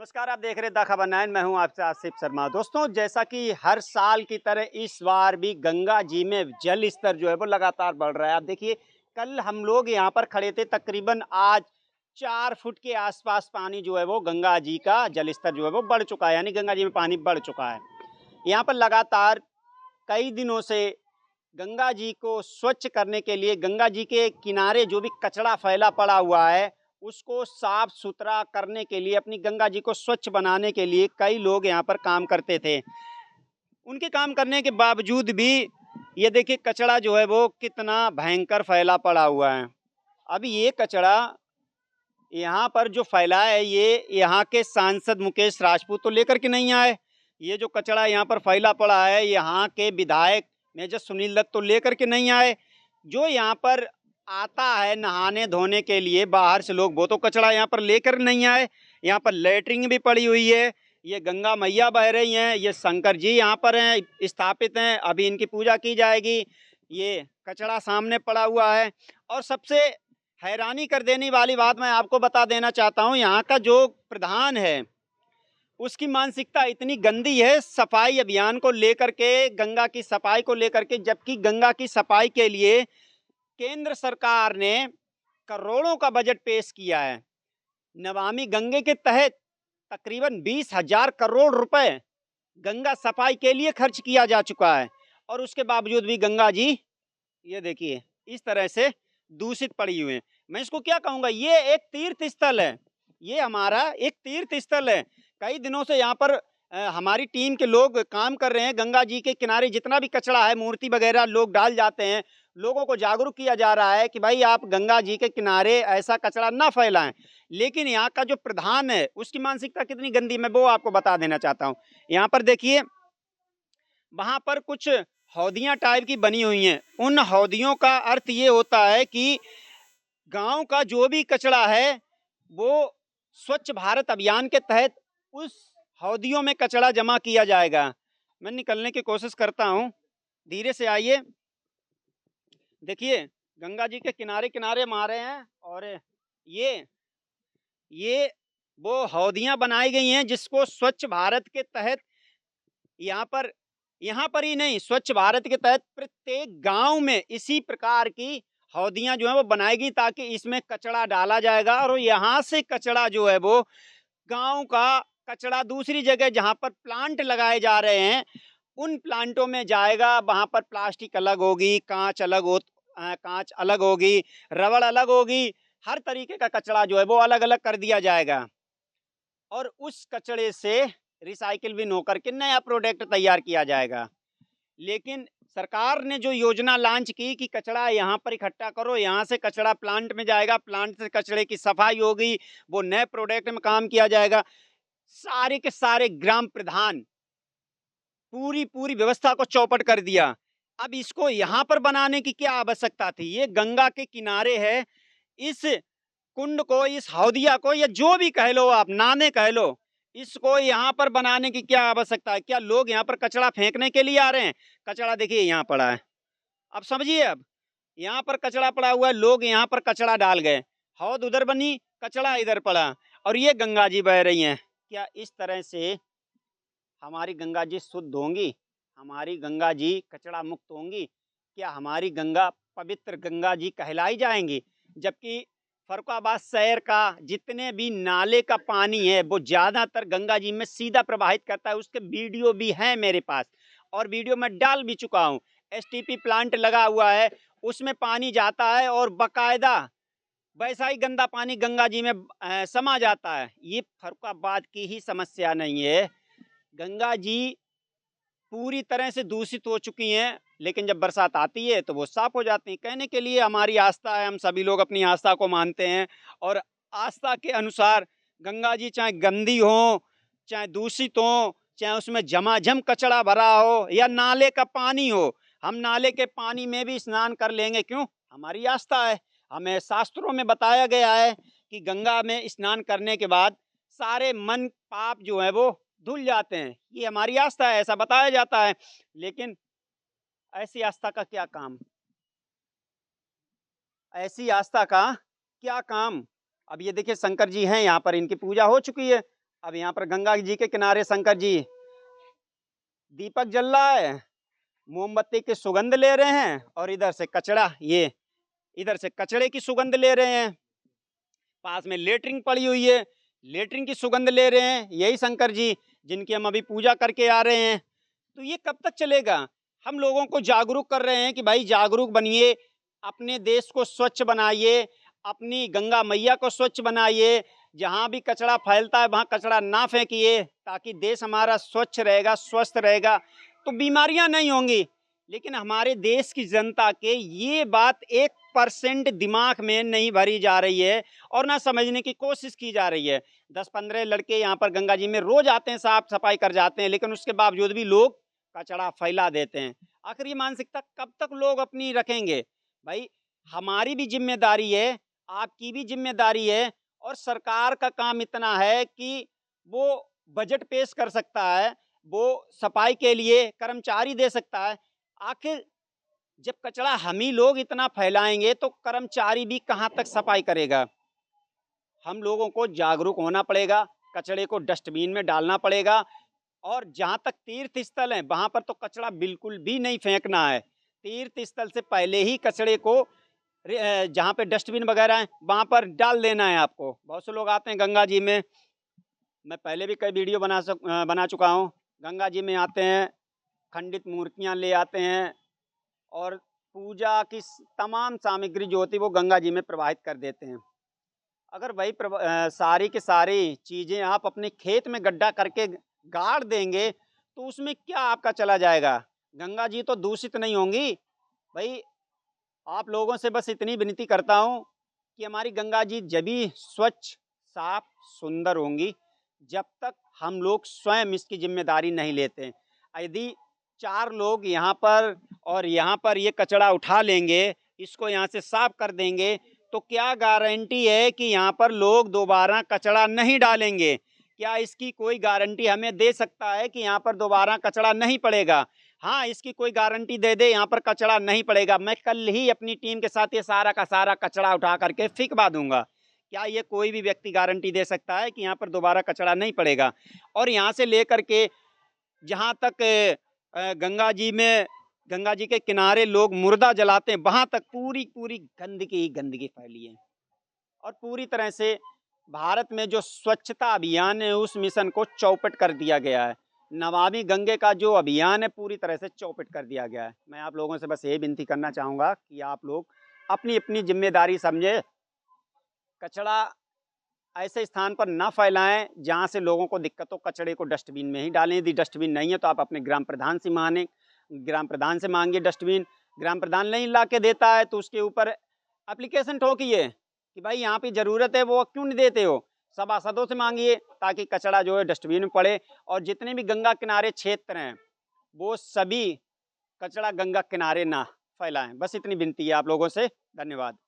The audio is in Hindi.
नमस्कार, आप देख रहे हैं द खबर 9। मैं हूं आपसे आसिफ शर्मा। दोस्तों, जैसा कि हर साल की तरह इस बार भी गंगा जी में जल स्तर जो है वो लगातार बढ़ रहा है। आप देखिए, कल हम लोग यहाँ पर खड़े थे, तकरीबन आज 4 फुट के आसपास पानी जो है वो गंगा जी का जल स्तर जो है वो बढ़ चुका है, यानी गंगा जी में पानी बढ़ चुका है। यहाँ पर लगातार कई दिनों से गंगा जी को स्वच्छ करने के लिए, गंगा जी के किनारे जो भी कचरा फैला पड़ा हुआ है उसको साफ सुथरा करने के लिए, अपनी गंगा जी को स्वच्छ बनाने के लिए कई लोग यहाँ पर काम करते थे। उनके काम करने के बावजूद भी ये देखिए कचरा जो है वो कितना भयंकर फैला पड़ा हुआ है। अभी ये कचरा यहाँ पर जो फैला है, ये यहाँ के सांसद मुकेश राजपूत तो लेकर के नहीं आए। ये जो कचरा यहाँ पर फैला पड़ा है, यहाँ के विधायक मेजर सुनील दत्त तो लेकर के नहीं आए। जो यहाँ पर आता है नहाने धोने के लिए बाहर से लोग, वो तो कचरा यहाँ पर लेकर नहीं आए। यहाँ पर लेटरिन भी पड़ी हुई है, ये गंगा मैया बह रही हैं, ये शंकर जी यहाँ पर हैं, स्थापित हैं, अभी इनकी पूजा की जाएगी। ये कचरा सामने पड़ा हुआ है। और सबसे हैरानी कर देने वाली बात मैं आपको बता देना चाहता हूँ, यहाँ का जो प्रधान है उसकी मानसिकता इतनी गंदी है सफाई अभियान को लेकर के, गंगा की सफाई को लेकर के। जबकि गंगा की सफाई के लिए केंद्र सरकार ने करोड़ों का बजट पेश किया है। नमामि गंगे के तहत तकरीबन 20,000 करोड़ रुपए गंगा सफाई के लिए खर्च किया जा चुका है। और उसके बावजूद भी गंगा जी ये देखिए इस तरह से दूषित पड़ी हुई है। मैं इसको क्या कहूँगा, ये एक तीर्थ स्थल है, ये हमारा एक तीर्थ स्थल है। कई दिनों से यहाँ पर हमारी टीम के लोग काम कर रहे हैं। गंगा जी के किनारे जितना भी कचरा है, मूर्ति वगैरह लोग डाल जाते हैं, लोगों को जागरूक किया जा रहा है कि भाई आप गंगा जी के किनारे ऐसा कचरा ना फैलाएं। लेकिन यहाँ का जो प्रधान है उसकी मानसिकता कितनी गंदी, मैं वो आपको बता देना चाहता हूँ। यहाँ पर देखिए, वहाँ पर कुछ हौदियाँ टाइप की बनी हुई हैं। उन हौदियों का अर्थ ये होता है कि गांव का जो भी कचरा है वो स्वच्छ भारत अभियान के तहत उस हौदियों में कचरा जमा किया जाएगा। मैं निकलने की कोशिश करता हूँ, धीरे से आइए। देखिए, गंगा जी के किनारे किनारे मारे हैं और ये वो हौदियाँ बनाई गई हैं जिसको स्वच्छ भारत के तहत यहाँ पर ही नहीं, स्वच्छ भारत के तहत प्रत्येक गांव में इसी प्रकार की हौदियाँ जो है वो बनाई गई, ताकि इसमें कचरा डाला जाएगा और यहाँ से कचरा जो है वो गांव का कचरा दूसरी जगह जहाँ पर प्लांट लगाए जा रहे हैं उन प्लांटों में जाएगा। वहाँ पर प्लास्टिक अलग होगी, कांच अलग होगी, रबड़ अलग होगी, हर तरीके का कचरा जो है वो अलग अलग कर दिया जाएगा और उस कचरे से रिसाइकिल भी होकर के नया प्रोडक्ट तैयार किया जाएगा। लेकिन सरकार ने जो योजना लॉन्च की कि कचरा यहाँ पर इकट्ठा करो, यहाँ से कचरा प्लांट में जाएगा, प्लांट से कचरे की सफाई होगी, वो नए प्रोडक्ट में काम किया जाएगा। सारे के सारे ग्राम प्रधान पूरी व्यवस्था को चौपट कर दिया। अब इसको यहाँ पर बनाने की क्या आवश्यकता थी? ये गंगा के किनारे है, इस कुंड को, इस हौदिया को, या जो भी कह लो आप, नाने कह लो, इसको यहाँ पर बनाने की क्या आवश्यकता है? क्या लोग यहाँ पर कचरा फेंकने के लिए आ रहे हैं? कचरा देखिए यहाँ पड़ा है, अब समझिए। अब यहाँ पर कचरा पड़ा हुआ है, लोग यहाँ पर कचरा डाल गए, हौद उधर बनी, कचरा इधर पड़ा और ये गंगा जी बह रही हैं। क्या इस तरह से हमारी गंगा जी शुद्ध होंगी? हमारी गंगा जी कचरा मुक्त होंगी? क्या हमारी गंगा पवित्र गंगा जी कहलाई जाएंगी? जबकि फर्रुखाबाद शहर का जितने भी नाले का पानी है वो ज़्यादातर गंगा जी में सीधा प्रवाहित करता है। उसके वीडियो भी हैं मेरे पास और वीडियो में डाल भी चुका हूँ। एसटीपी प्लांट लगा हुआ है, उसमें पानी जाता है और बाकायदा वैसा ही गंदा पानी गंगा जी में समा जाता है। ये फर्रुखाबाद की ही समस्या नहीं है, गंगा जी पूरी तरह से दूषित हो चुकी हैं, लेकिन जब बरसात आती है तो वो साफ हो जाती हैं। कहने के लिए हमारी आस्था है, हम सभी लोग अपनी आस्था को मानते हैं और आस्था के अनुसार गंगा जी चाहे गंदी हो, चाहे दूषित हो, चाहे उसमें झमाझम कचरा भरा हो या नाले का पानी हो, हम नाले के पानी में भी स्नान कर लेंगे। क्यों? हमारी आस्था है। हमें शास्त्रों में बताया गया है कि गंगा में स्नान करने के बाद सारे मन पाप जो है वो धुल जाते हैं। ये हमारी आस्था है, ऐसा बताया जाता है। लेकिन ऐसी आस्था का क्या काम? ऐसी आस्था का क्या काम? अब ये देखिए शंकर जी हैं यहाँ पर, इनकी पूजा हो चुकी है अब यहाँ पर गंगा जी के किनारे शंकर जी दीपक जल रहा है, मोमबत्ती की सुगंध ले रहे हैं, और इधर से कचड़ा, ये इधर से कचड़े की सुगंध ले रहे हैं। पास में लेटरिन पड़ी हुई है, लेटरिन की सुगंध ले रहे हैं यही शंकर जी जिनकी हम अभी पूजा करके आ रहे हैं। तो ये कब तक चलेगा? हम लोगों को जागरूक कर रहे हैं कि भाई जागरूक बनिए, अपने देश को स्वच्छ बनाइए, अपनी गंगा मैया को स्वच्छ बनाइए, जहाँ भी कचरा फैलता है वहाँ कचरा ना फेंकिए, ताकि देश हमारा स्वच्छ रहेगा, स्वस्थ रहेगा, तो बीमारियां नहीं होंगी। लेकिन हमारे देश की जनता के ये बात 1% दिमाग में नहीं भरी जा रही है और ना समझने की कोशिश की जा रही है। 10-15 लड़के यहाँ पर गंगा जी में रोज आते हैं, साफ सफाई कर जाते हैं, लेकिन उसके बावजूद भी लोग कचरा फैला देते हैं। आखिर ये मानसिकता कब तक लोग अपनी रखेंगे? भाई हमारी भी जिम्मेदारी है, आपकी भी जिम्मेदारी है, और सरकार का काम इतना है कि वो बजट पेश कर सकता है, वो सफाई के लिए कर्मचारी दे सकता है। आखिर जब कचरा हम ही लोग इतना फैलाएंगे तो कर्मचारी भी कहाँ तक सफाई करेगा? हम लोगों को जागरूक होना पड़ेगा, कचरे को डस्टबिन में डालना पड़ेगा, और जहाँ तक तीर्थ स्थल हैं वहाँ पर तो कचरा बिल्कुल भी नहीं फेंकना है। तीर्थ स्थल से पहले ही कचरे को जहाँ पे डस्टबिन वगैरह हैं वहाँ पर डाल देना है आपको। बहुत से लोग आते हैं गंगा जी में, मैं पहले भी कई वीडियो बना चुका हूँ। गंगा जी में आते हैं, खंडित मूर्तियाँ ले आते हैं, और पूजा की तमाम सामग्री जो होती है वो गंगा जी में प्रवाहित कर देते हैं। अगर वही सारी की सारी चीज़ें आप अपने खेत में गड्ढा करके गाड़ देंगे तो उसमें क्या आपका चला जाएगा? गंगा जी तो दूषित नहीं होंगी। भाई आप लोगों से बस इतनी विनती करता हूँ कि हमारी गंगा जी जब भी स्वच्छ, साफ, सुंदर होंगी जब तक हम लोग स्वयं इसकी जिम्मेदारी नहीं लेते। यदि 4 लोग यहाँ पर ये कचरा उठा लेंगे, इसको यहाँ से साफ कर देंगे, तो क्या गारंटी है कि यहाँ पर लोग दोबारा कचरा नहीं डालेंगे? क्या इसकी कोई गारंटी हमें दे सकता है कि यहाँ पर दोबारा कचरा नहीं पड़ेगा? हाँ, इसकी कोई गारंटी दे दे यहाँ पर कचरा नहीं पड़ेगा, मैं कल ही अपनी टीम के साथ ये सारा का सारा कचरा उठा करके फेंकवा दूंगा। क्या ये कोई भी व्यक्ति गारंटी दे सकता है कि यहाँ पर दोबारा कचरा नहीं पड़ेगा? और यहाँ से लेकर के जहाँ तक गंगा जी के किनारे लोग मुर्दा जलाते हैं वहाँ तक पूरी पूरी गंदगी ही गंदगी फैली है। और पूरी तरह से भारत में जो स्वच्छता अभियान है उस मिशन को चौपट कर दिया गया है। नमामि गंगे का जो अभियान है पूरी तरह से चौपट कर दिया गया है। मैं आप लोगों से बस यही विनती करना चाहूँगा कि आप लोग अपनी अपनी जिम्मेदारी समझे, कचरा ऐसे स्थान पर ना फैलाएं जहां से लोगों को दिक्कत हो। कचड़े को डस्टबिन में ही डालें। यदि डस्टबिन नहीं है तो आप अपने ग्राम प्रधान से मांगिए डस्टबिन। ग्राम प्रधान नहीं ला के देता है तो उसके ऊपर एप्लीकेशन ठोकिए कि भाई यहाँ पे ज़रूरत है, वो क्यों नहीं देते हो? सभासदों से मांगिए ताकि कचरा जो है डस्टबिन में पड़े। और जितने भी गंगा किनारे क्षेत्र हैं वो सभी कचरा गंगा किनारे ना फैलाएं। बस इतनी विनती है आप लोगों से। धन्यवाद।